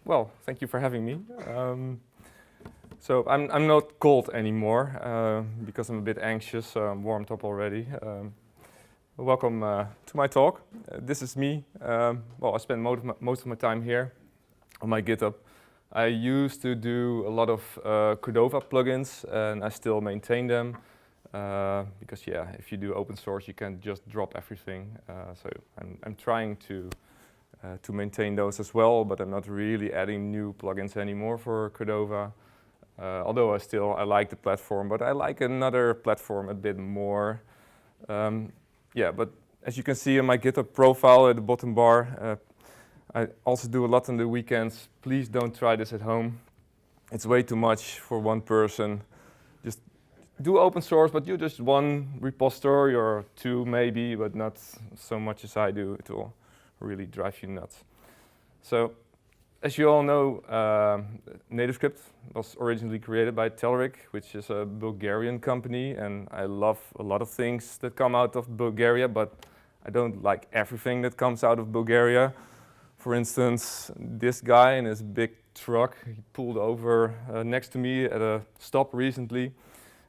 Well, thank you for having me. So I'm not cold anymore because I'm a bit anxious, so I'm warmed up already. Welcome to my talk. This is me. Well, I spend most of my time here on my GitHub. I used to do a lot of Cordova plugins, and I still maintain them because, yeah, if you do open source, you can't just drop everything. So I'm trying to maintain those as well, but I'm not really adding new plugins anymore for Cordova. Although I like the platform, but I like another platform a bit more. Yeah, but as you can see in my GitHub profile at the bottom bar, I also do a lot on the weekends. Please don't try this at home. It's way too much for one person. Just do open source, but you just one repository or two maybe, but not so much as I do. It will really drive you nuts. So, as you all know, NativeScript was originally created by Telrik, which is a Bulgarian company, and I love a lot of things that come out of Bulgaria, but I don't like everything that comes out of Bulgaria. For instance, this guy in his big truck, he pulled over next to me at a stop recently,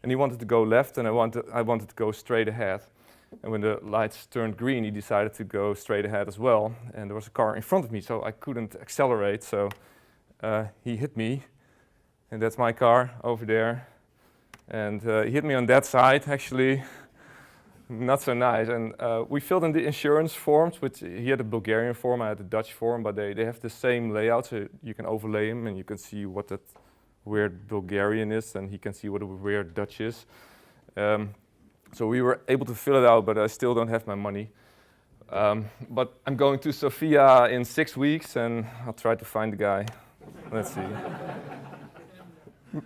and he wanted to go left, and I wanted to go straight ahead. And when the lights turned green, he decided to go straight ahead as well. And there was a car in front of me, so I couldn't accelerate. So he hit me, and that's my car over there. And he hit me on that side, actually. Not so nice. And we filled in the insurance forms, which he had a Bulgarian form, I had a Dutch form, but they have the same layout, so you can overlay him and you can see what that weird Bulgarian is, and he can see what a weird Dutch is. So we were able to fill it out, but I still don't have my money. But I'm going to Sofia in 6 weeks, and I'll try to find the guy. Let's see.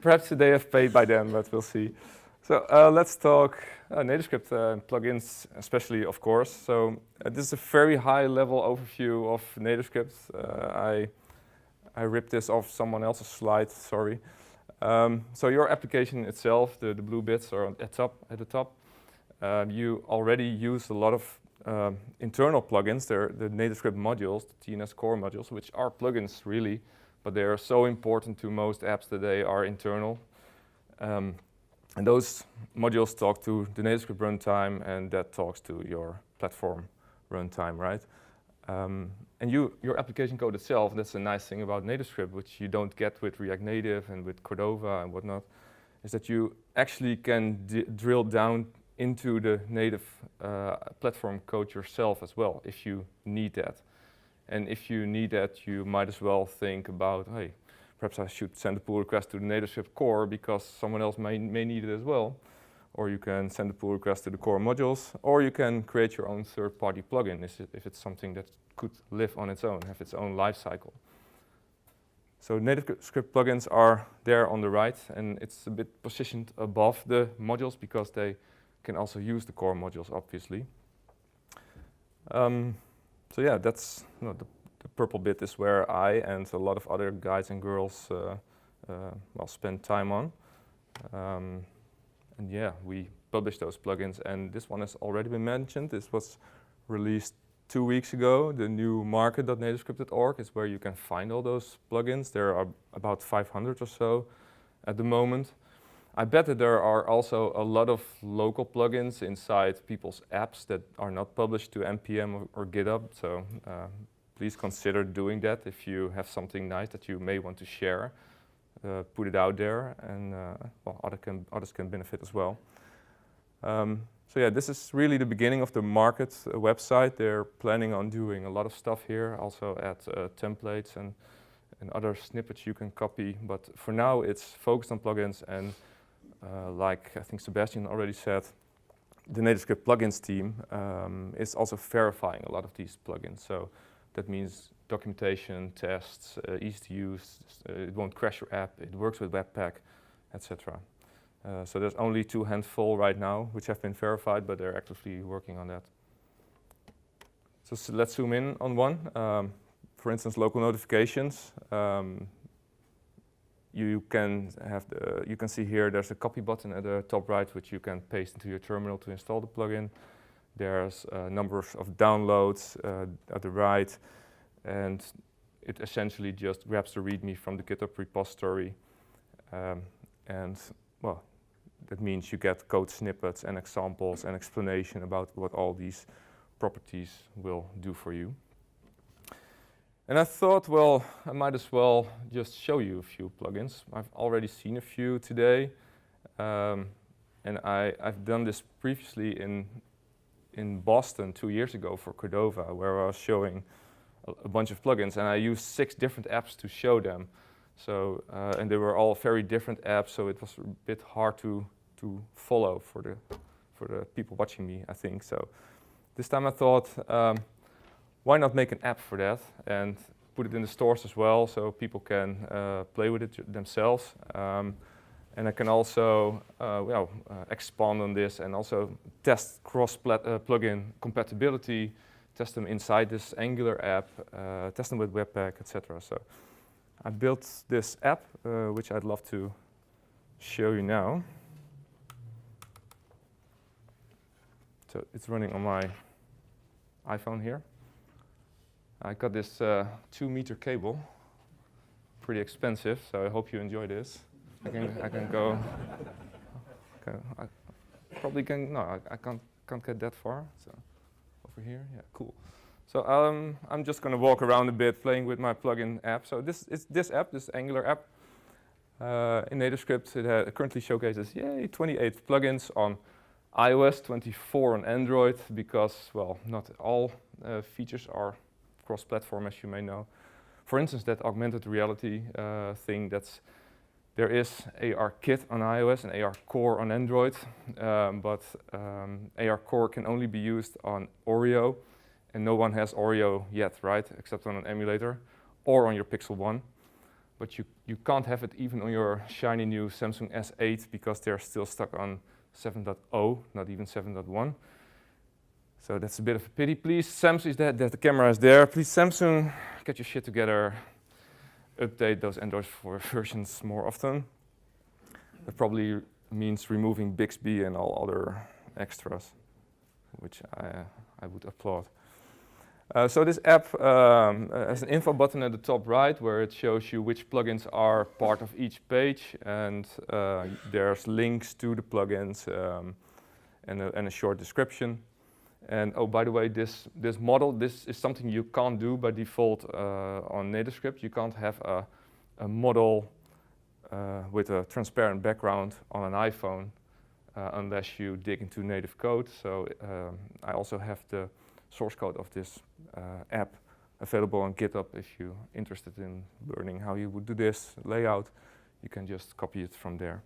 Perhaps they have paid by then, but we'll see. So let's talk NativeScript plugins, especially, of course. So this is a very high-level overview of NativeScript. I ripped this off someone else's slide, sorry. So your application itself, the blue bits are at the top. You already use a lot of internal plugins. They're the NativeScript modules, the TNS core modules, which are plugins really, but they are so important to most apps that they are internal. And those modules talk to the NativeScript runtime, and that talks to your platform runtime, right? And your application code itself, that's a nice thing about NativeScript, which you don't get with React Native and with Cordova and whatnot, is that you actually can drill down into the native platform code yourself as well, if you need that. And if you need that, you might as well think about, hey, perhaps I should send a pull request to the NativeScript core because someone else may need it as well. Or you can send a pull request to the core modules, or you can create your own third-party plugin if it's something that could live on its own, have its own life cycle. So NativeScript plugins are there on the right, and it's a bit positioned above the modules because they can also use the core modules, obviously. So yeah, that's the purple bit is where I and a lot of other guys and girls spend time on. And yeah, we publish those plugins, and this one has already been mentioned. This was released 2 weeks ago. The new market.nativescript.org is where you can find all those plugins. There are about 500 or so at the moment. I bet that there are also a lot of local plugins inside people's apps that are not published to NPM or GitHub, so please consider doing that if you have something nice that you may want to share. Put it out there, and others can benefit as well. So yeah, this is really the beginning of the market website. They're planning on doing a lot of stuff here, also add templates and other snippets you can copy. But for now, it's focused on plugins, and like I think Sebastian already said, the NativeScript plugins team is also verifying a lot of these plugins. So that means documentation, tests, easy to use, it won't crash your app, it works with Webpack, etc. So there's only 2 handful right now, which have been verified, but they're actively working on that. So let's zoom in on one. For instance, local notifications. You can see here there's a copy button at the top right, which you can paste into your terminal to install the plugin. There's a number of downloads at the right, and it essentially just grabs the README from the GitHub repository, and well, that means you get code snippets and examples and explanation about what all these properties will do for you. And I thought, well, I might as well just show you a few plugins. I've already seen a few today, and I've done this previously in Boston 2 years ago for Cordova, where I was showing a bunch of plugins, and I used 6 different apps to show them. So, and they were all very different apps, so it was a bit hard to follow for the people watching me, I think. So this time I thought, why not make an app for that and put it in the stores as well, so people can play with it themselves. And I can also expand on this and also test cross-plugin compatibility, test them inside this Angular app, test them with Webpack, etc. So I built this app, which I'd love to show you now. So it's running on my iPhone here. I got this 2-meter cable, pretty expensive, so I hope you enjoy this. I can go. Okay, I probably can. No, I can't get that far. So over here, yeah, cool. So I'm just going to walk around a bit, playing with my plugin app. So this is this app, this Angular app. In NativeScript, it currently showcases 28 plugins on iOS, 24 on Android, because well, not all features are cross-platform, as you may know. For instance, that augmented reality thing, there is AR-Kit on iOS and AR-Core on Android, but AR-Core can only be used on Oreo, and no one has Oreo yet, right? Except on an emulator or on your Pixel 1. But you can't have it even on your shiny new Samsung S8 because they're still stuck on 7.0, not even 7.1. So that's a bit of a pity. Please, Samsung, that the camera is there. Please, Samsung, get your shit together. Update those Android 4 versions more often. That probably means removing Bixby and all other extras, which I would applaud. So this app has an info button at the top right where it shows you which plugins are part of each page, and there's links to the plugins and a short description. And oh, by the way, this model, this is something you can't do by default on NativeScript. You can't have a model with a transparent background on an iPhone unless you dig into native code. So I also have the source code of this app available on GitHub. If you're interested in learning how you would do this layout, you can just copy it from there.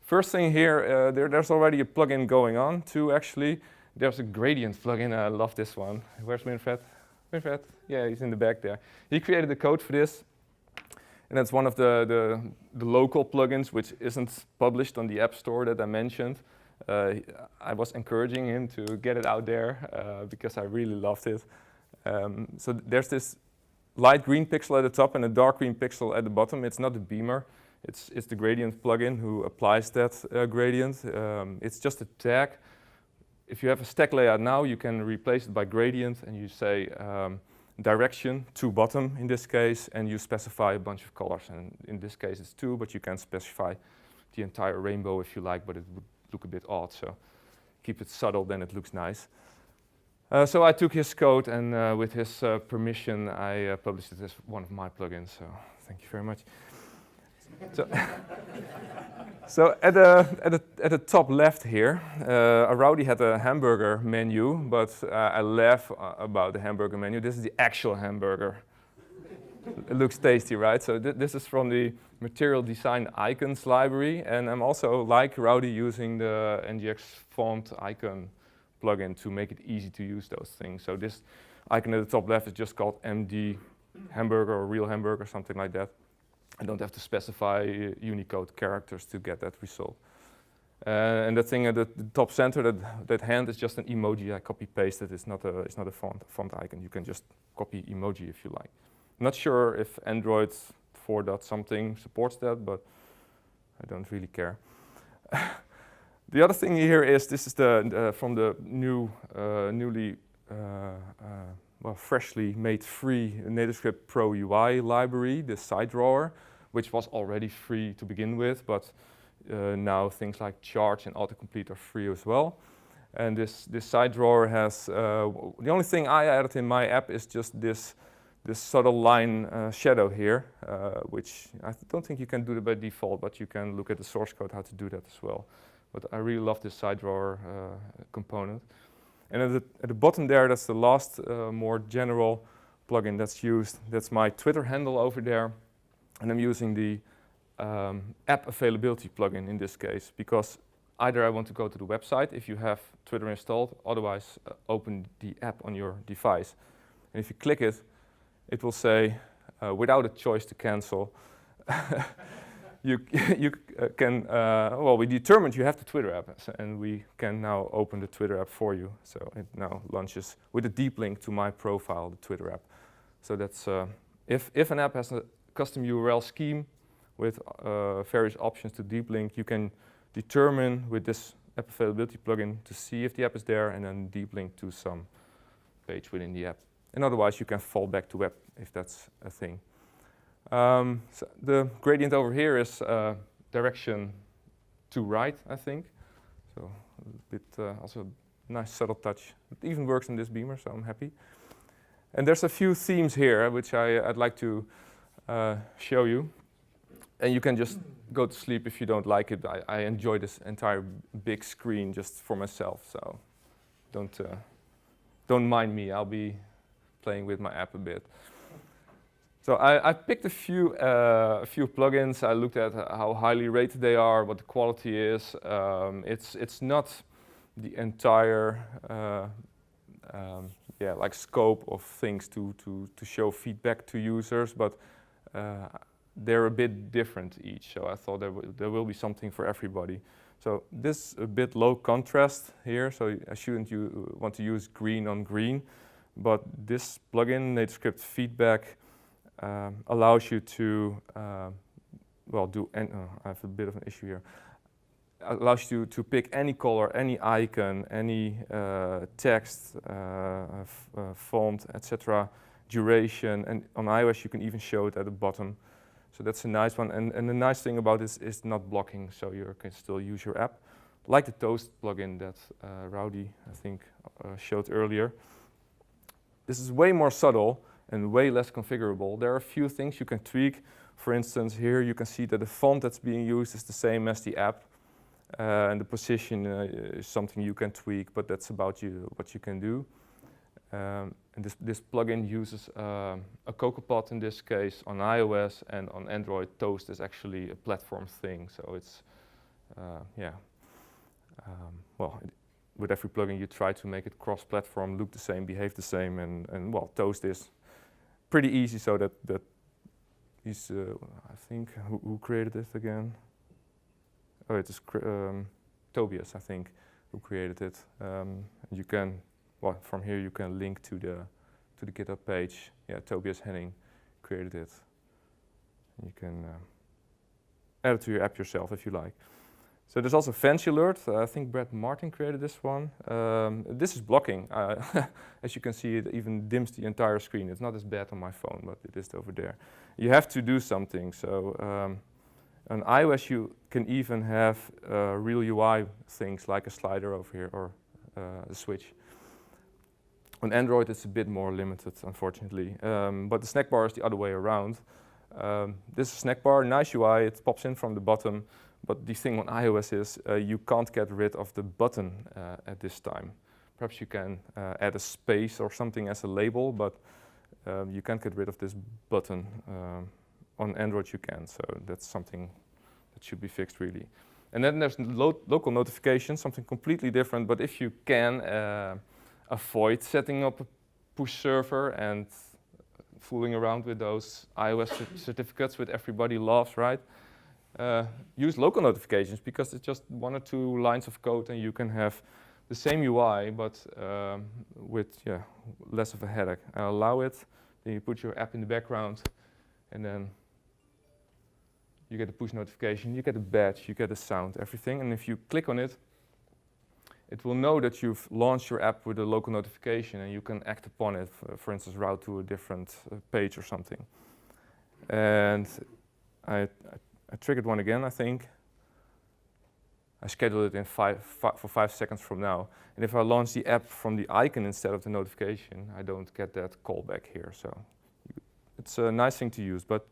First thing here, there's already a plugin going on too, actually. There's a gradient plugin. I love this one. Where's Winfred? Winfred? Yeah, he's in the back there. He created the code for this. And that's one of the local plugins, which isn't published on the App Store that I mentioned. I was encouraging him to get it out there because I really loved it. So there's this light green pixel at the top and a dark green pixel at the bottom. It's not the beamer. It's the gradient plugin who applies that gradient. It's just a tag. If you have a stack layout now, you can replace it by gradient, and you say direction to bottom in this case, and you specify a bunch of colors. And in this case, it's 2, but you can specify the entire rainbow if you like, but it would look a bit odd. So keep it subtle, then it looks nice. So I took his code, and with his permission, I published it as one of my plugins. So thank you very much. So at the top left here, Rowdy had a hamburger menu, but I laugh about the hamburger menu. This is the actual hamburger. It looks tasty, right? So this is from the Material Design Icons library, and I'm also, like Rowdy, using the NGX font icon plugin to make it easy to use those things. So this icon at the top left is just called MD hamburger or real hamburger, something like that. I don't have to specify Unicode characters to get that result. And the thing at the top center, that hand is just an emoji. I copy-pasted. It's not a font icon. You can just copy emoji if you like. Not sure if Android 4. something supports that, but I don't really care. The other thing here is this is from the newly well, freshly made free NativeScript Pro UI library, this side drawer, which was already free to begin with, but now things like charge and autocomplete are free as well. And this side drawer has, the only thing I added in my app is just this subtle line shadow here, which I don't think you can do that by default, but you can look at the source code how to do that as well. But I really love this side drawer component. And at the bottom there, that's the last more general plugin that's used. That's my Twitter handle over there. And I'm using the app availability plugin in this case, because either I want to go to the website if you have Twitter installed, otherwise open the app on your device. And if you click it, it will say, without a choice to cancel, you can, well, we determined you have the Twitter app, and we can now open the Twitter app for you. So it now launches with a deep link to my profile, the Twitter app. So that's, if an app has a custom URL scheme with various options to deep link, you can determine with this app availability plugin to see if the app is there and then deep link to some page within the app. And otherwise, you can fall back to web if that's a thing. So the gradient over here is direction to right, I think. So a bit also a nice subtle touch. It even works in this beamer, so I'm happy. And there's a few themes here which I'd like to show you. And you can just go to sleep if you don't like it. I enjoy this entire big screen just for myself, so don't mind me. I'll be playing with my app a bit. So I picked a few plugins. I looked at how highly rated they are, what the quality is. It's not the entire like scope of things to show feedback to users, but they're a bit different each. So I thought there will be something for everybody. So this a bit low contrast here. So I shouldn't want to use green on green, but this plugin, NativeScript Feedback, allows you to, well, I have a bit of an issue here. Allows you to pick any color, any icon, any text, font, etc., duration, and on iOS you can even show it at the bottom. So that's a nice one, and the nice thing about this is not blocking, so you can still use your app. Like the Toast plugin that Rowdy, I think, showed earlier. This is way more subtle and way less configurable. There are a few things you can tweak. For instance, here you can see that the font that's being used is the same as the app. And the position is something you can tweak, but that's about what you can do. And this plugin uses a CocoaPod in this case on iOS, and on Android, Toast is actually a platform thing. So it's, well, with every plugin you try to make it cross-platform, look the same, behave the same, and well, Toast is pretty easy. So that is, I think, who created it again? Oh, it is Tobias, I think, who created it. You can, well, from here you can link to the GitHub page. Yeah, Tobias Henning created it. You can add it to your app yourself if you like. So there's also Fancy Alert. I think Brad Martin created this one. This is blocking. As you can see, it even dims the entire screen. It's not as bad on my phone, but it is over there. You have to do something. So on iOS, you can even have real UI things like a slider over here or a switch. On Android, it's a bit more limited, unfortunately. But the snack bar is the other way around. This is a snack bar, nice UI, it pops in from the bottom. But the thing on iOS is you can't get rid of the button at this time. Perhaps you can add a space or something as a label, but you can't get rid of this button. On Android you can, so that's something that should be fixed really. And then there's local notifications, something completely different, but if you can avoid setting up a push server and fooling around with those iOS certificates which everybody loves, right? Use local notifications, because it's just 1 or 2 lines of code and you can have the same UI, but with less of a headache. Allow it, then you put your app in the background, and then you get a push notification, you get a badge, you get a sound, everything. And if you click on it, it will know that you've launched your app with a local notification and you can act upon it, for instance, route to a different page or something. And I triggered one again, I think. I scheduled it in for 5 seconds from now. And if I launch the app from the icon instead of the notification, I don't get that callback here. So it's a nice thing to use, but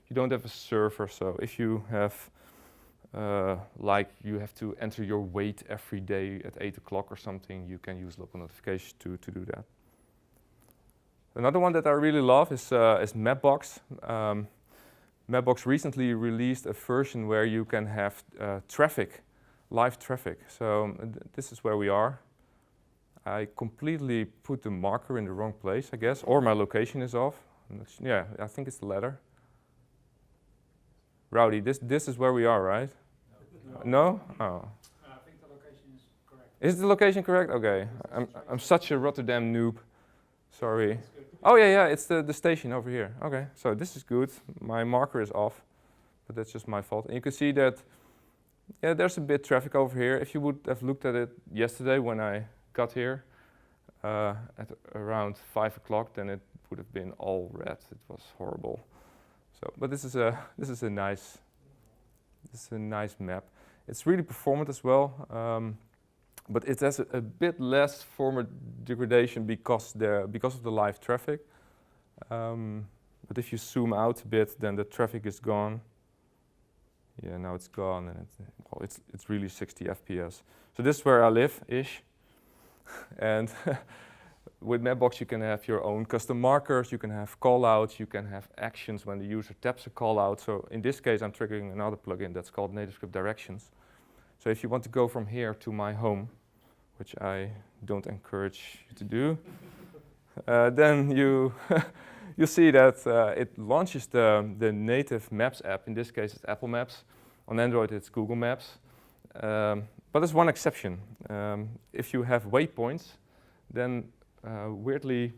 you don't have a server. So if you have, like you have to enter your weight every day at 8 o'clock or something, you can use local notification to do that. Another one that I really love is Mapbox. Mapbox recently released a version where you can have traffic, live traffic. So this is where we are. I completely put the marker in the wrong place, I guess, or my location is off. Yeah, I think it's the latter. Rowdy, this is where we are, right? No? Oh. I think the location is correct. Is the location correct? Okay. I'm such a Rotterdam noob. Sorry. Oh yeah, it's the station over here. Okay, so this is good. My marker is off, but that's just my fault. And you can see that, yeah, there's a bit traffic over here. If you would have looked at it yesterday when I got here at around 5 o'clock, then it would have been all red. It was horrible. So, but this is a nice map. It's really performant as well, but it has a bit less format degradation because of the live traffic. But if you zoom out a bit, then the traffic is gone. Yeah, now it's gone, and it's really 60 FPS. So this is where I live-ish, and with Mapbox you can have your own custom markers, you can have callouts, you can have actions when the user taps a callout. So in this case I'm triggering another plugin that's called NativeScript Directions. So if you want to go from here to my home, which I don't encourage you to do, then you see that it launches the native Maps app. In this case it's Apple Maps. On Android it's Google Maps. But there's one exception. If you have waypoints, then weirdly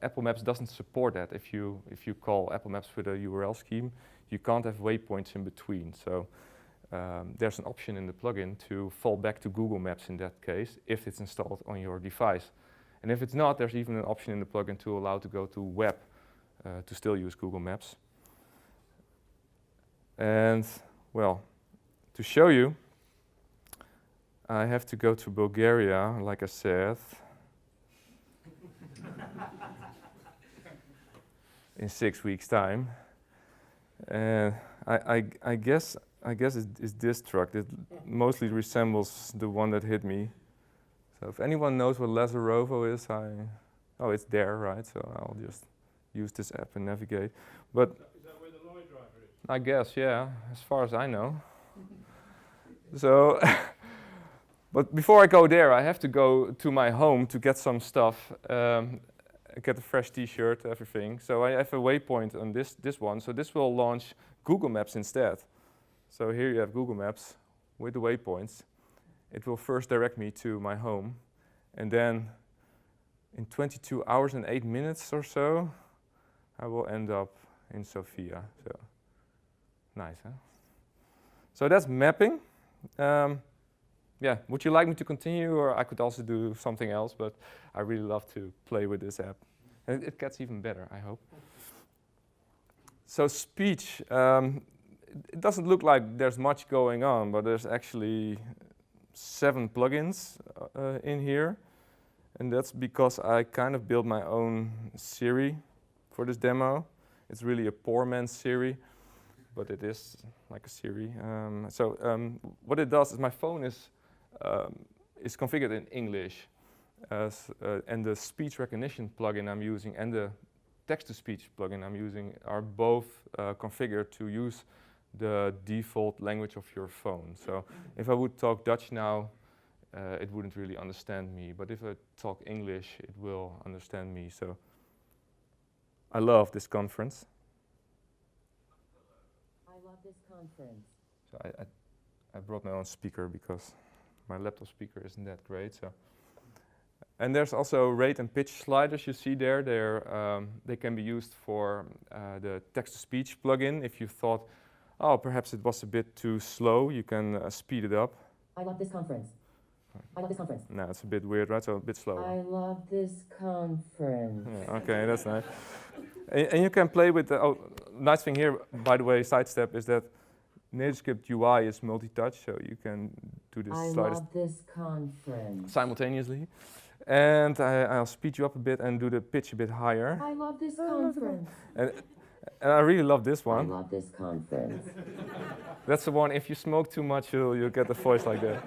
Apple Maps doesn't support that. If you call Apple Maps with a URL scheme, you can't have waypoints in between. So there's an option in the plugin to fall back to Google Maps in that case, if it's installed on your device. And if it's not, there's even an option in the plugin to allow to go to web to still use Google Maps. And well, to show you, I have to go to Bulgaria, like I said, in 6 weeks' time. And I guess it's this truck. It mostly resembles the one that hit me. So if anyone knows what Lazarovo is, oh, it's there, right? So I'll just use this app and navigate. But Is that where the lorry driver is? I guess, yeah, as far as I know. So, but before I go there, I have to go to my home to get some stuff, get a fresh T-shirt, everything. So I have a waypoint on this one. So this will launch Google Maps instead. So here you have Google Maps with the waypoints. It will first direct me to my home, and then in 22 hours and 8 minutes or so, I will end up in Sofia. So nice, huh? So that's mapping. Yeah, would you like me to continue, or I could also do something else, but I really love to play with this app. And it gets even better, I hope. So speech, it doesn't look like there's much going on, but there's actually 7 plugins in here. And that's because I kind of built my own Siri for this demo. It's really a poor man's Siri, but it is like a Siri. What it does is my phone is configured in English, and the speech recognition plugin I'm using and the text-to-speech plugin I'm using are both configured to use the default language of your phone. So if I would talk Dutch now, it wouldn't really understand me. But if I talk English, it will understand me. So I love this conference. I love this conference. So I brought my own speaker because my laptop speaker isn't that great. So. And there's also rate and pitch sliders you see there. They can be used for the text-to-speech plugin. If you thought, oh, perhaps it was a bit too slow, you can speed it up. I love this conference. I love this conference. No, it's a bit weird, right? So a bit slower. I love this conference. Yeah, okay, that's nice. And you can play with the, oh, nice thing here, by the way, sidestep, is that NativeScript UI is multi-touch, so you can do this I sliders love this conference. simultaneously. And I'll speed you up a bit and do the pitch a bit higher. I love this conference. And I really love this I one. love this conference. That's the one, if you smoke too much, you'll get the voice like that.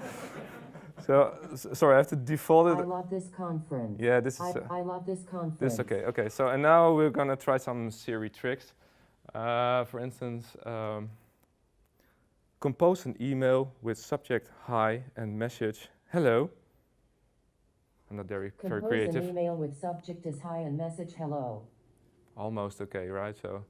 So, sorry, I have to default I it. love this conference. Yeah, this is... I love this conference. This, okay. So, and now we're gonna try some Siri tricks. For instance, compose an email with subject hi and message hello. I'm not very creative. Compose an email with subject as hi and message hello. Almost okay, right? So,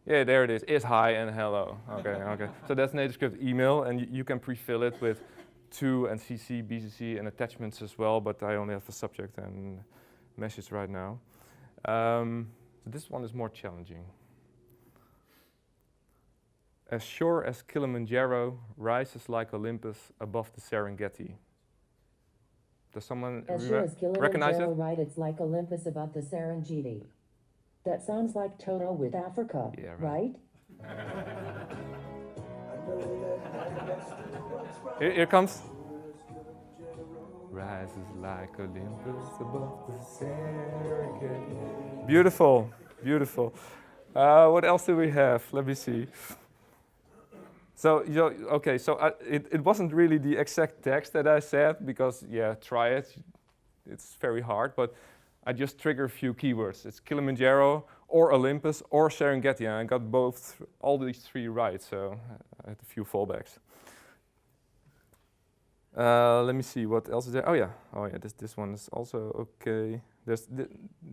yeah, there it is hi and hello. Okay. So that's NativeScript email, and you can pre-fill it with to and CC, BCC, and attachments as well, but I only have the subject and message right now. So this one is more challenging. As sure as Kilimanjaro rises like Olympus above the Serengeti. Does someone As sure as recognize Kilimanjaro, it? right, it's like Olympus above the Serengeti. That sounds like Toto with Africa, Yeah, right? Here comes. Rises like Olympus above the Serengeti. Beautiful. What else do we have? Let me see. So, it wasn't really the exact text that I said, because, yeah, try it. It's very hard, but I just trigger a few keywords. It's Kilimanjaro, or Olympus, or Serengeti, and I got all these three right, so I had a few fallbacks. Let me see, what else is there? Oh yeah, this one is also okay.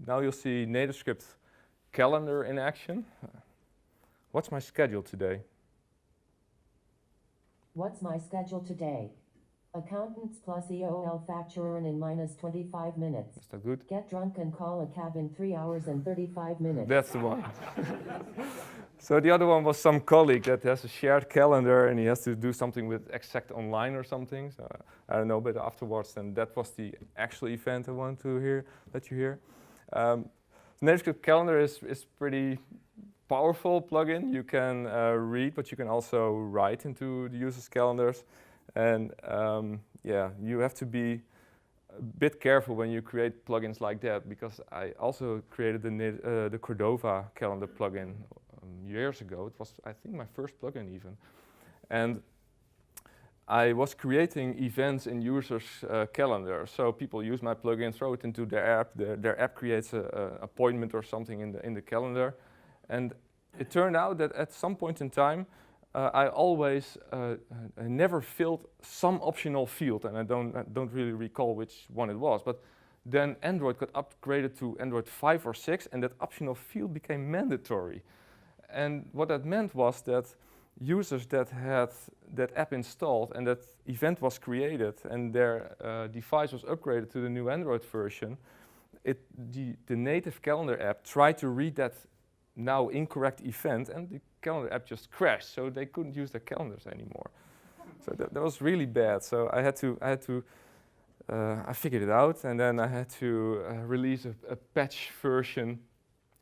Now you'll see NativeScript calendar in action. What's my schedule today? What's my schedule today? Accountants plus EOL facturer in minus 25 minutes. Is that good? Get drunk and call a cab in 3 hours and 35 minutes. That's the one. So the other one was some colleague that has a shared calendar and he has to do something with Exact Online or something. So I don't know, but afterwards, then that was the actual event I want to let you hear. NativeScript Calendar is pretty powerful plugin. You can read, but you can also write into the user's calendars. And you have to be a bit careful when you create plugins like that, because I also created the Cordova calendar plugin years ago. It was, I think, my first plugin even. And I was creating events in users' calendar. So people use my plugin, throw it into their app. Their app creates an appointment or something in the calendar. And it turned out that at some point in time, I always never filled some optional field, and I don't really recall which one it was. But then Android got upgraded to Android 5 or 6, and that optional field became mandatory. And what that meant was that users that had that app installed and that event was created and their device was upgraded to the new Android version, the native calendar app tried to read that now incorrect event, and the calendar app just crashed, so they couldn't use their calendars anymore. So that was really bad. So I figured it out, and then I had to release a patch version,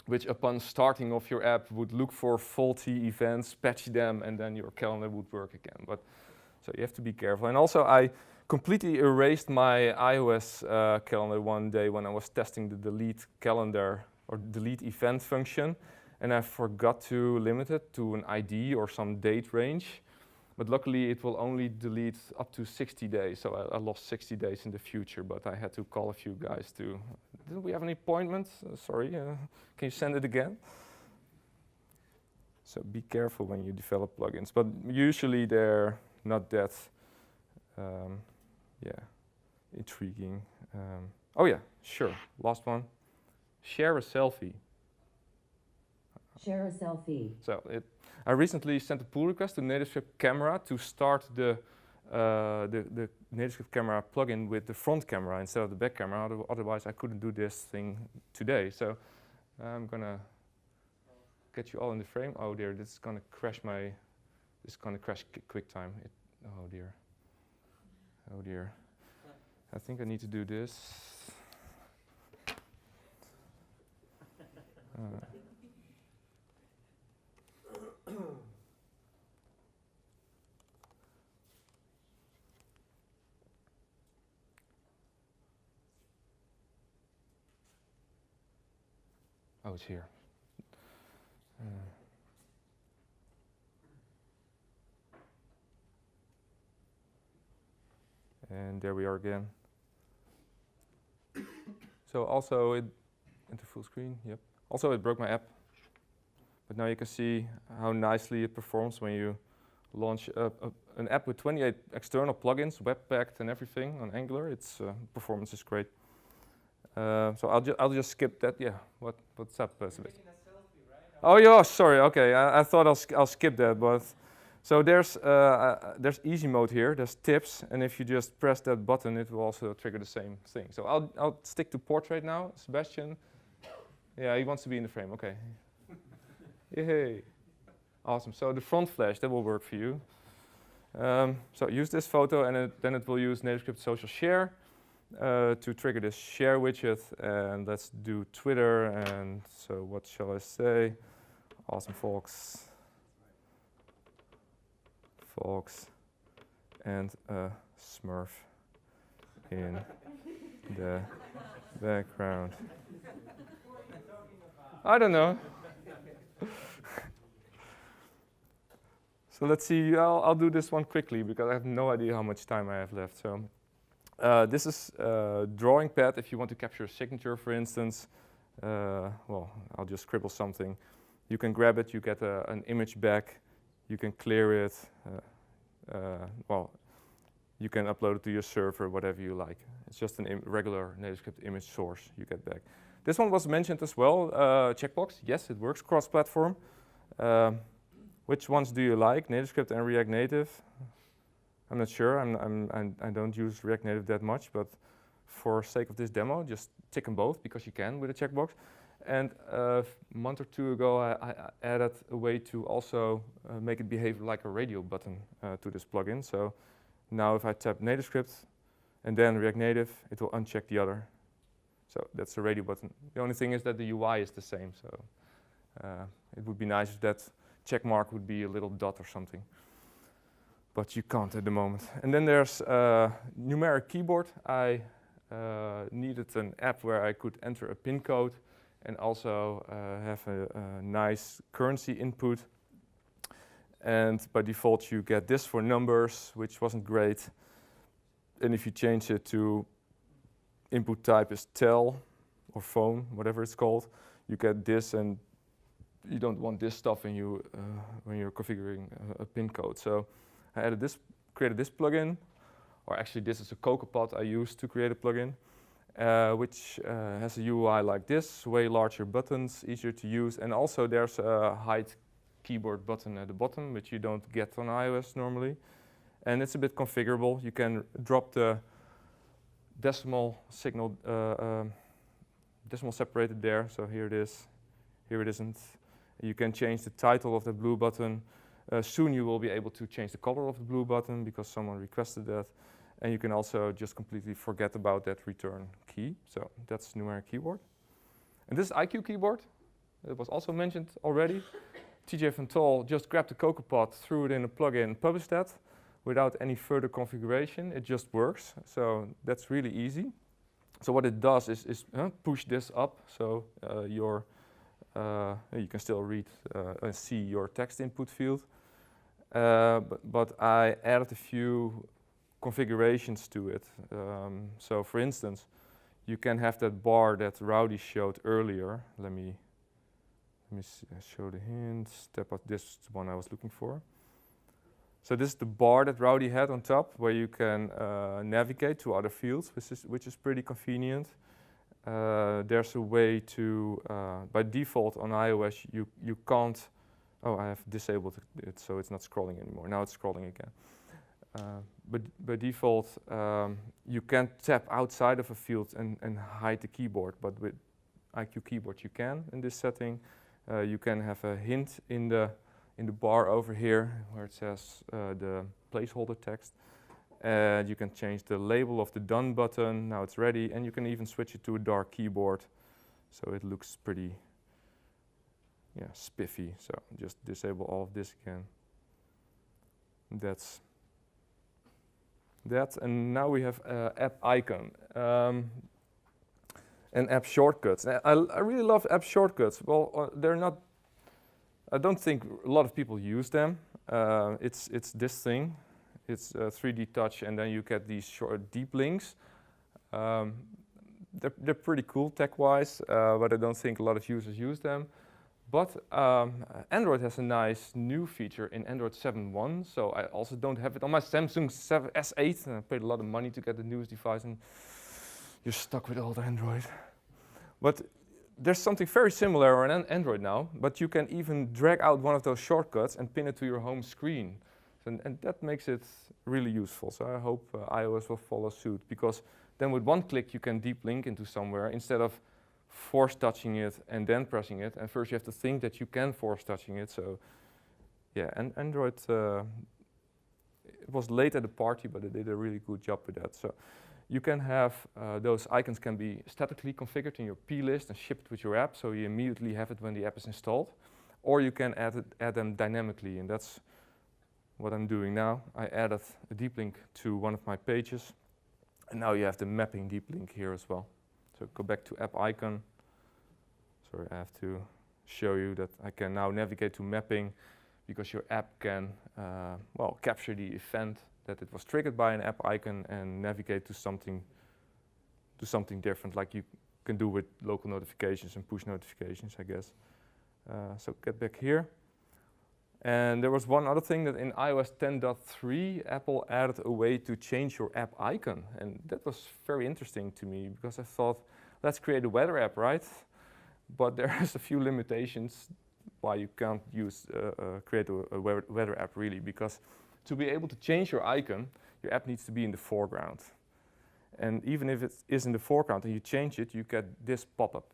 which upon starting of your app would look for faulty events, patch them, and then your calendar would work again. But so you have to be careful. And also I completely erased my iOS calendar one day when I was testing the delete calendar or delete event function. And I forgot to limit it to an ID or some date range. But luckily, it will only delete up to 60 days. So I lost 60 days in the future, but I had to call a few guys to, didn't we have any appointments? Sorry, can you send it again? So be careful when you develop plugins. But usually they're not that, intriguing. Sure, last one. Share a selfie. Share a selfie. So I recently sent a pull request to NativeScript Camera to start the NativeScript Camera plugin with the front camera instead of the back camera. Otherwise, I couldn't do this thing today. So I'm gonna get you all in the frame. Oh dear, this is gonna crash QuickTime. Oh dear. I think I need to do this. Oh, it's here. And there we are again. So also it into full screen. Yep. Also it broke my app, but now you can see how nicely it performs when you launch an app with 28 external plugins, web-packed and everything on Angular. Its performance is great. So I'll just skip that. Yeah. What's up, Sebastian? Oh yeah. Sorry. Okay. I thought I'll skip that, but. So there's easy mode here, there's tips, and if you just press that button, it will also trigger the same thing. So I'll stick to portrait now. Sebastian, yeah, he wants to be in the frame, okay. Yay, awesome. So the front flash, that will work for you. So use this photo, and then it will use NativeScript Social Share to trigger this share widget, and let's do Twitter, and so what shall I say? Awesome, folks. And a Smurf in the background. I don't know. So let's see. I'll do this one quickly because I have no idea how much time I have left. So this is a drawing pad if you want to capture a signature, for instance. Well, I'll just scribble something. You can grab it. You get an image back. You can clear it. Well, you can upload it to your server, whatever you like. It's just a regular NativeScript image source you get back. This one was mentioned as well, checkbox. Yes, it works cross-platform. Which ones do you like, NativeScript and React Native? I'm not sure. I don't use React Native that much, but for sake of this demo, just tick them both because you can with a checkbox. And a month or two ago, I added a way to also make it behave like a radio button to this plugin. So now if I tap NativeScript and then React Native, it will uncheck the other. So that's the radio button. The only thing is that the UI is the same. So it would be nice if that check mark would be a little dot or something. But you can't at the moment. And then there's numeric keyboard. I needed an app where I could enter a PIN code and also have a nice currency input. And by default, you get this for numbers, which wasn't great. And if you change it to input type is tel or phone, whatever it's called, you get this, and you don't want this stuff when you're configuring a PIN code. So I added this, created this plugin, or actually this is a CocoaPod I used to create a plugin. Which has a UI like this, way larger buttons, easier to use, and also there's a hide keyboard button at the bottom, which you don't get on iOS normally. And it's a bit configurable. You can drop the decimal signal, decimal separated there, so here it is, here it isn't. You can change the title of the blue button. Soon you will be able to change the color of the blue button because someone requested that. And you can also just completely forget about that return key. So that's numeric keyboard. And this is IQ keyboard. It was also mentioned already. TJ Van Tol just grabbed the CocoaPod, threw it in a plugin, and published that without any further configuration. It just works. So that's really easy. So what it does is push this up. So you can still read and see your text input field. But I added a few configurations to it. So for instance, you can have that bar that Rowdy showed earlier. Let me show the hint. Step up, this one I was looking for. So this is the bar that Rowdy had on top, where you can navigate to other fields, which is pretty convenient. There's a way to, by default on iOS, you can't. Oh, I have disabled it, so it's not scrolling anymore. Now it's scrolling again. But by default, you can tap outside of a field and hide the keyboard. But with IQ keyboard, you can in this setting. You can have a hint in the bar over here where it says the placeholder text, And you can change the label of the done button. Now it's ready, and you can even switch it to a dark keyboard, so it looks pretty, spiffy. So just disable all of this again. That's that, and now we have app icon and app shortcuts. I really love app shortcuts. Well, they're not. I don't think a lot of people use them. It's this thing. It's 3D touch, and then you get these short deep links. They're pretty cool tech-wise, but I don't think a lot of users use them. But Android has a nice new feature in Android 7.1, so I also don't have it on my Samsung S8. And I paid a lot of money to get the newest device, and you're stuck with old Android. But there's something very similar on Android now, but you can even drag out one of those shortcuts and pin it to your home screen. And that makes it really useful. So I hope iOS will follow suit, because then with one click you can deep link into somewhere instead of force touching it and then pressing it. And first you have to think that you can force touching it. So yeah, and Android, it was late at the party, but it did a really good job with that. So you can have, those icons can be statically configured in your plist and shipped with your app, so you immediately have it when the app is installed. Or you can add them dynamically, and that's what I'm doing now. I added a deep link to one of my pages, and now you have the mapping deep link here as well. So go back to app icon. Sorry, I have to show you that I can now navigate to mapping, because your app can capture the event that it was triggered by an app icon and navigate to something different, like you can do with local notifications and push notifications, I guess. So get back here. And there was one other thing, that in iOS 10.3, Apple added a way to change your app icon. And that was very interesting to me, because I thought, let's create a weather app, right? But there's a few limitations why you can't create a weather app really, because to be able to change your icon, your app needs to be in the foreground. And even if it is in the foreground and you change it, you get this pop-up.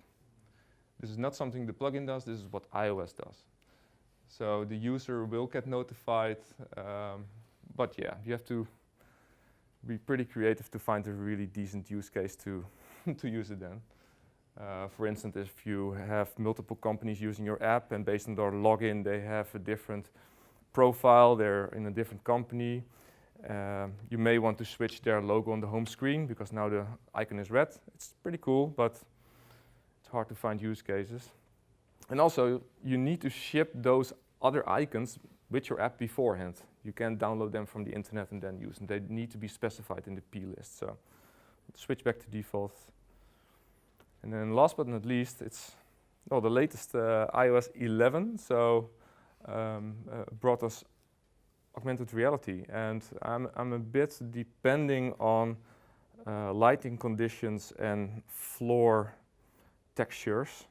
This is not something the plugin does, this is what iOS does. So the user will get notified, but yeah, you have to be pretty creative to find a really decent use case to use it then. For instance, if you have multiple companies using your app, and based on their login they have a different profile, they're in a different company, you may want to switch their logo on the home screen, because now the icon is red. It's pretty cool, but it's hard to find use cases. And also, you need to ship those other icons with your app beforehand. You can't download them from the internet and then use them. They need to be specified in the plist. So switch back to default. And then last but not least, it's the latest iOS 11. So brought us augmented reality. And I'm a bit depending on lighting conditions and floor textures.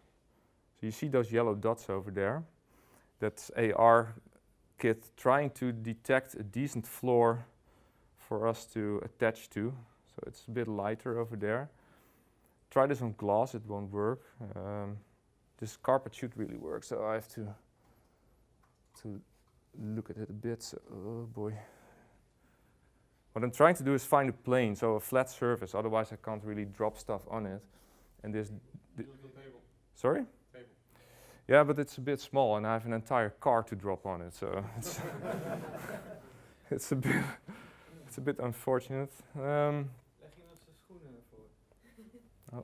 So you see those yellow dots over there. That's ARKit trying to detect a decent floor for us to attach to. So it's a bit lighter over there. Try this on glass, it won't work. This carpet should really work, so I have to look at it a bit. So, oh boy. What I'm trying to do is find a plane, so a flat surface, otherwise I can't really drop stuff on it. And this. Sorry? Yeah, but it's a bit small, and I have an entire car to drop on it, so it's it's a bit unfortunate.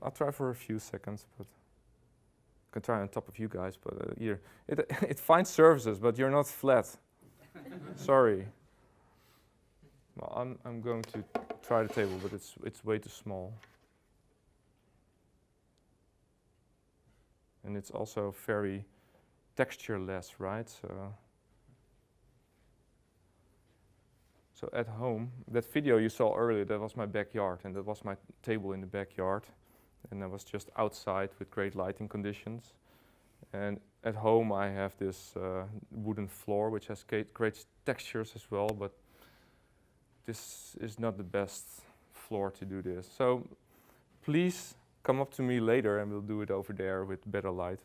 I'll try for a few seconds, but I can try on top of you guys. But it finds surfaces, but you're not flat. Sorry. Well, I'm going to try the table, but it's way too small. And it's also very textureless, right? So at home, that video you saw earlier, that was my backyard, and that was my table in the backyard. And I was just outside with great lighting conditions. And at home I have this wooden floor, which has great textures as well, but this is not the best floor to do this. So please come up to me later and we'll do it over there with better light.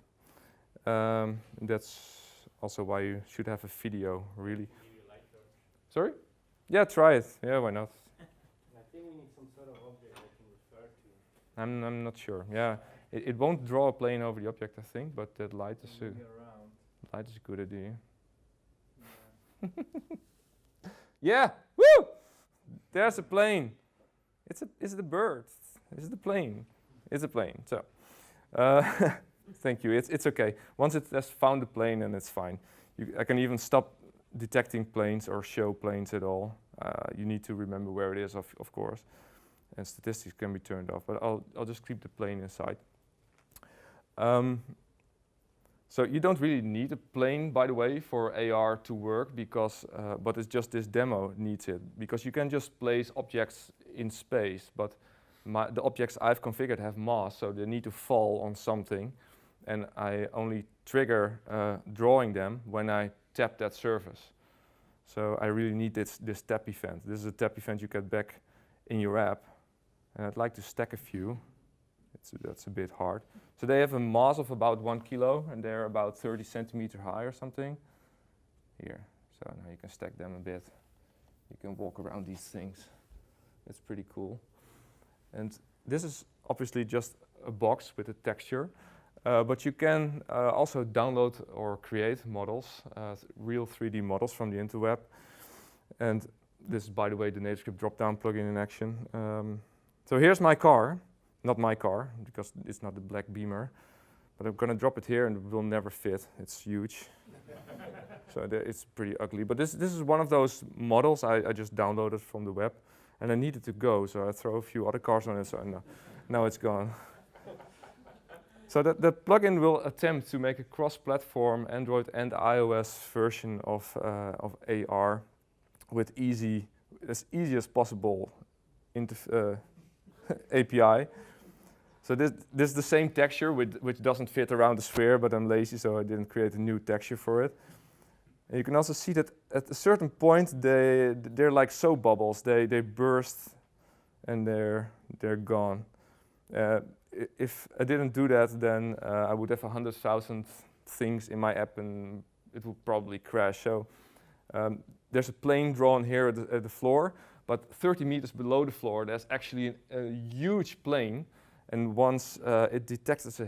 That's also why you should have a video, really. Sorry? Yeah, try it. Yeah, why not? need some sort of object I can refer to. I'm not sure. Yeah, it won't draw a plane over the object, I think, but that light is Moving around. light is a good idea. Yeah. Yeah, woo! There's a plane. It's a bird. It's the plane. It's a plane. So, thank you. It's okay. Once it has found the plane, then it's fine. I can even stop detecting planes or show planes at all. You need to remember where it is, of course, and statistics can be turned off. But I'll just keep the plane inside. So you don't really need a plane, by the way, for AR to work, because but it's just this demo needs it, because you can just place objects in space, but the objects I've configured have mass, so they need to fall on something, and I only trigger drawing them when I tap that surface. So I really need this tap event. This is a tap event you get back in your app, and I'd like to stack a few. That's a bit hard. So they have a mass of about 1 kilo, and they're about 30 centimeters high or something. Here, so now you can stack them a bit. You can walk around these things. It's pretty cool. And this is obviously just a box with a texture, but you can also download or create models, real 3D models from the interweb. And this is, by the way, the NativeScript drop-down plugin in action. So here's my car. Not my car, because it's not the black Beamer, but I'm gonna drop it here and it will never fit. It's huge. So it's pretty ugly. But this is one of those models I just downloaded from the web, and I needed to go, so I throw a few other cars on it, so now it's gone. So the plugin will attempt to make a cross-platform Android and iOS version of AR with as easy as possible API. So this is the same texture which doesn't fit around the sphere, but I'm lazy, so I didn't create a new texture for it. And you can also see that at a certain point they're like soap bubbles. They burst and they're gone. If I didn't do that, then I would have 100,000 things in my app and it would probably crash. So there's a plane drawn here at the floor, but 30 meters below the floor there's actually a huge plane. And once it detects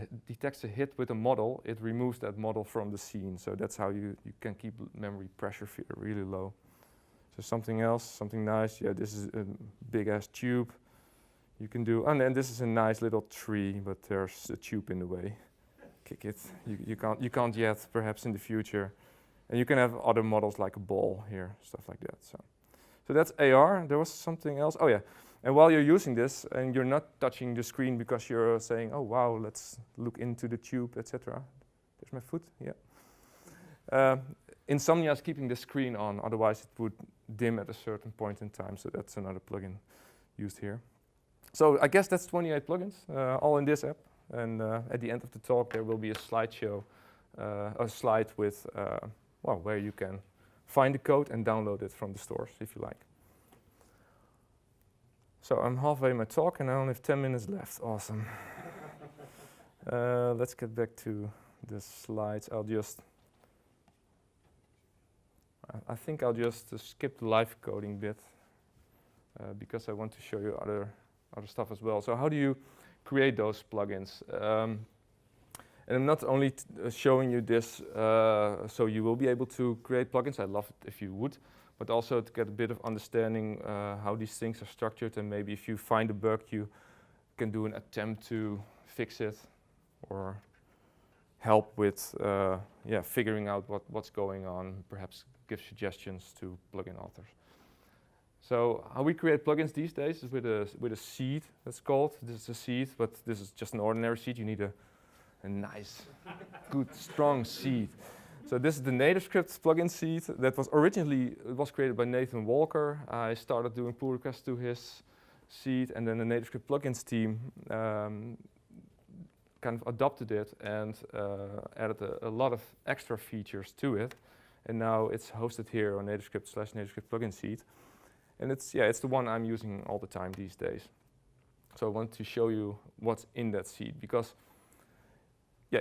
a hit with a model, it removes that model from the scene. So that's how you can keep memory pressure really low. So something else, something nice. Yeah, this is a big-ass tube. You can do, and then this is a nice little tree, but there's a tube in the way. Kick it. You can't yet, perhaps in the future. And you can have other models like a ball here, stuff like that. So that's AR. There was something else. Oh yeah. And while you're using this, and you're not touching the screen because you're saying, oh wow, let's look into the tube, etc. There's my foot, yeah. Insomnia is keeping the screen on, otherwise it would dim at a certain point in time, so that's another plugin used here. So I guess that's 28 plugins, all in this app. And at the end of the talk, there will be a slideshow, a slide with, where you can find the code and download it from the stores, if you like. So I'm halfway my talk and I only have 10 minutes left. Awesome. Let's get back to the slides. I think I'll just skip the live coding bit because I want to show you other stuff as well. So how do you create those plugins? And I'm not only showing you this so you will be able to create plugins. I'd love it if you would. But also to get a bit of understanding how these things are structured, and maybe if you find a bug, you can do an attempt to fix it or help with figuring out what's going on, perhaps give suggestions to plugin authors. So how we create plugins these days is with a seed, that's called. This is a seed, but this is just an ordinary seed. You need a nice, good, strong seed. So this is the NativeScript plugin seed that was originally created by Nathan Walker. I started doing pull requests to his seed, and then the NativeScript plugins team kind of adopted it and added a lot of extra features to it. And now it's hosted here on NativeScript/NativeScript plugin seed. And it's the one I'm using all the time these days. So I want to show you what's in that seed, because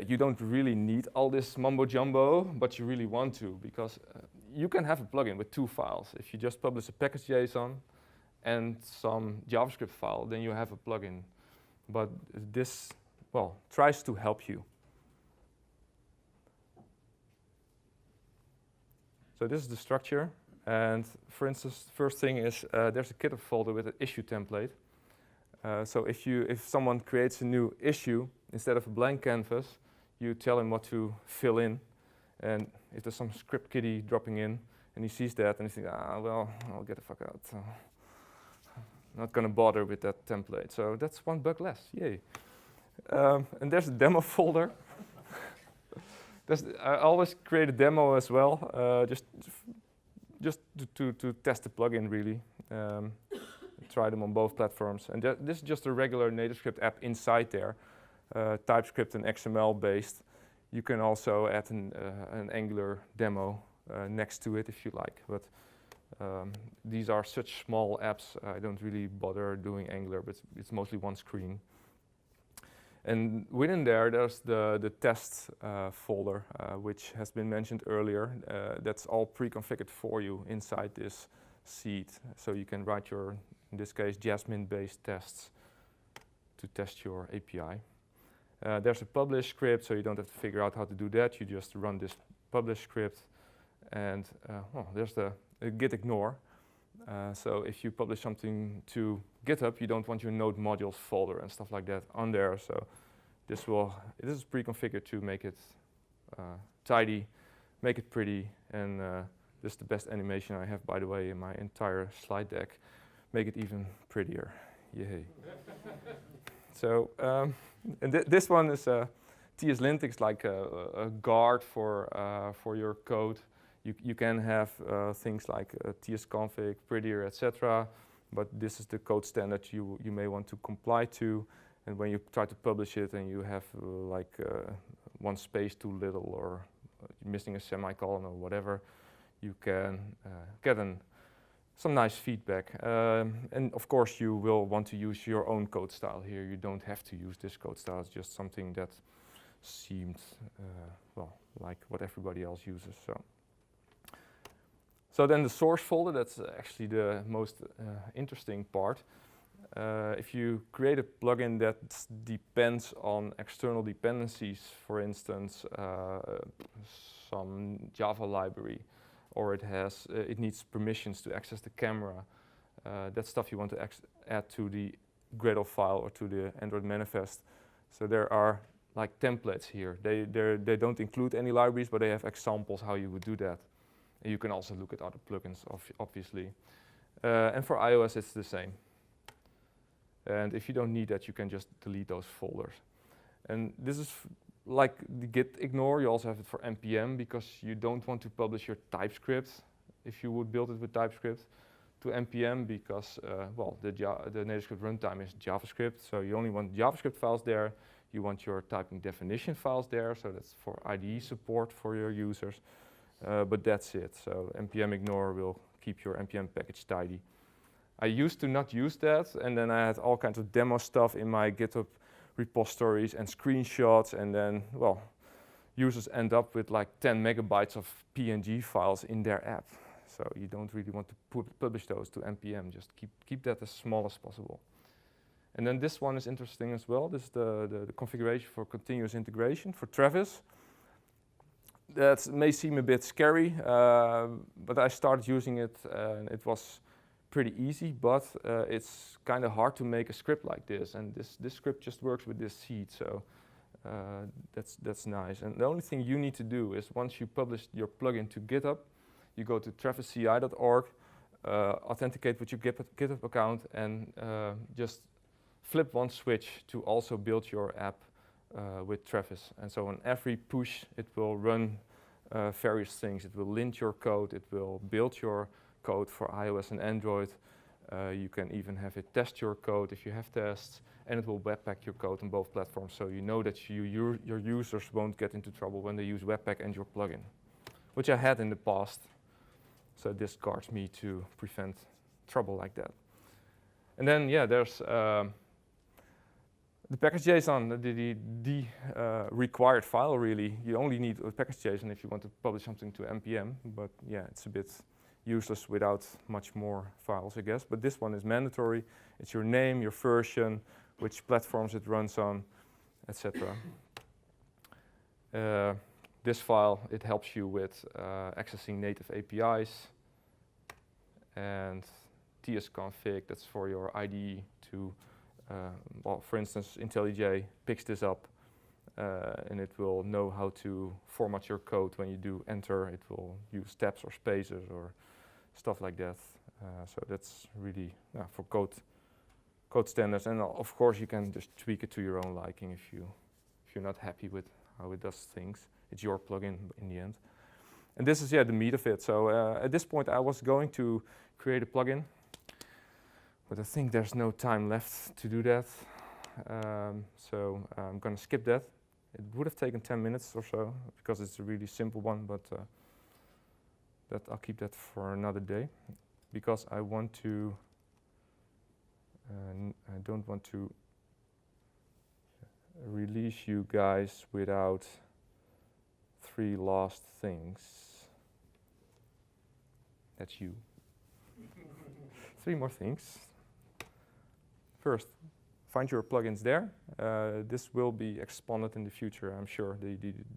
you don't really need all this mumbo jumbo, but you really want to, because you can have a plugin with 2 files. If you just publish a package.json and some JavaScript file, then you have a plugin. But this, well, tries to help you. So this is the structure. And for instance, first thing is there's a GitHub folder with an issue template. So if someone creates a new issue, instead of a blank canvas, you tell him what to fill in. And if there's some script kiddie dropping in, and he sees that, and he thinks, well, I'll get the fuck out. Not going to bother with that template. So that's one bug less. Yay. And there's a demo folder. I always create a demo as well, just to test the plugin, really. Try them on both platforms. And this is just a regular NativeScript app inside there, TypeScript and XML based. You can also add an Angular demo next to it if you like. But these are such small apps, I don't really bother doing Angular, but it's mostly one screen. And within there's the test folder, which has been mentioned earlier. That's all pre-configured for you inside this seed. So you can write your, in this case, Jasmine-based tests to test your API. There's a publish script, so you don't have to figure out how to do that. You just run this publish script. And there's the git ignore. So if you publish something to GitHub, you don't want your node modules folder and stuff like that on there. So this is pre-configured to make it tidy, make it pretty, and this is the best animation I have, by the way, in my entire slide deck. Make it even prettier. Yay. So and this one is TS-lint. It's like a guard for your code. You can have things like tsconfig, prettier, etc. But this is the code standard you may want to comply to. And when you try to publish it and you have one space too little or missing a semicolon or whatever, you can get some nice feedback. And of course you will want to use your own code style here. You don't have to use this code style. It's just something that seemed like what everybody else uses. So then the source folder, that's actually the most interesting part. If you create a plugin that depends on external dependencies, for instance, some Java library, or it needs permissions to access the camera, that stuff you want to add to the Gradle file or to the Android manifest. So there are like templates here. They don't include any libraries, but they have examples how you would do that. And you can also look at other plugins, obviously. And for iOS, it's the same. And if you don't need that, you can just delete those folders. And this is like the git ignore. You also have it for npm because you don't want to publish your TypeScript if you would build it with TypeScript to npm because, the NativeScript runtime is JavaScript. So you only want JavaScript files there. You want your typing definition files there. So that's for IDE support for your users. But that's it. So npm ignore will keep your npm package tidy. I used to not use that, and then I had all kinds of demo stuff in my GitHub repositories and screenshots, and then, users end up with like 10 megabytes of PNG files in their app. So you don't really want to publish those to npm. Just keep that as small as possible. And then this one is interesting as well. This is the configuration for continuous integration for Travis. That may seem a bit scary, but I started using it and it was pretty easy, but it's kind of hard to make a script like this. And this script just works with this seed, so that's nice. And the only thing you need to do is once you publish your plugin to GitHub, you go to travisci.org, authenticate with your GitHub account, and just flip one switch to also build your app with Travis. And so on every push, it will run various things. It will lint your code. It will build your code for iOS and Android. You can even have it test your code if you have tests, and it will webpack your code on both platforms, so you know that your users won't get into trouble when they use Webpack and your plugin, which I had in the past. So this guards me to prevent trouble like that. And then, there's the package.json, the required file, really. You only need a package.json if you want to publish something to npm, but it's a bit useless without much more files, I guess. But this one is mandatory. It's your name, your version, which platforms it runs on, etc. This file, it helps you with accessing native APIs, and tsconfig, that's for your IDE to, well, for instance, IntelliJ picks this up, and it will know how to format your code when you do enter. It will use tabs or spaces or stuff like that. So that's really for code standards, and of course you can just tweak it to your own liking if you're not happy with how it does things. It's your plugin in the end. And this is the meat of it. So at this point I was going to create a plugin, but I think there's no time left to do that. So I'm going to skip that. It would have taken 10 minutes or so because it's a really simple one, but that I'll keep that for another day because I want to. I don't want to release you guys without 3 last things. That's you. 3 more things. First, find your plugins there. This will be expanded in the future, I'm sure.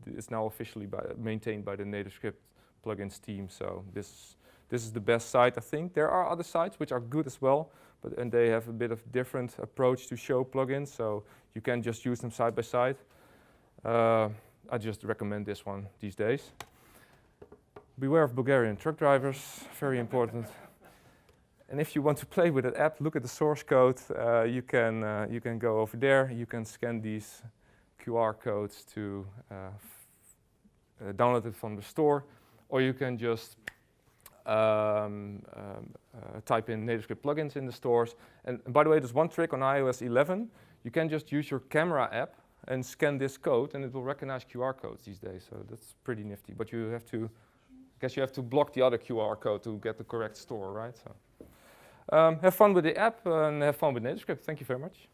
It's now officially maintained by the NativeScript plugins team, so this is the best site, I think. There are other sites which are good as well, and they have a bit of different approach to show plugins, so you can just use them side by side. I just recommend this one these days. Beware of Bulgarian truck drivers, very important. And if you want to play with an app, look at the source code. You can go over there. You can scan these QR codes to download it from the store, or you can just type in NativeScript plugins in the stores. And by the way, there's one trick on iOS 11. You can just use your camera app and scan this code, and it will recognize QR codes these days. So that's pretty nifty. But you have to, I guess you have to block the other QR code to get the correct store, right? So have fun with the app and have fun with NativeScript. Thank you very much.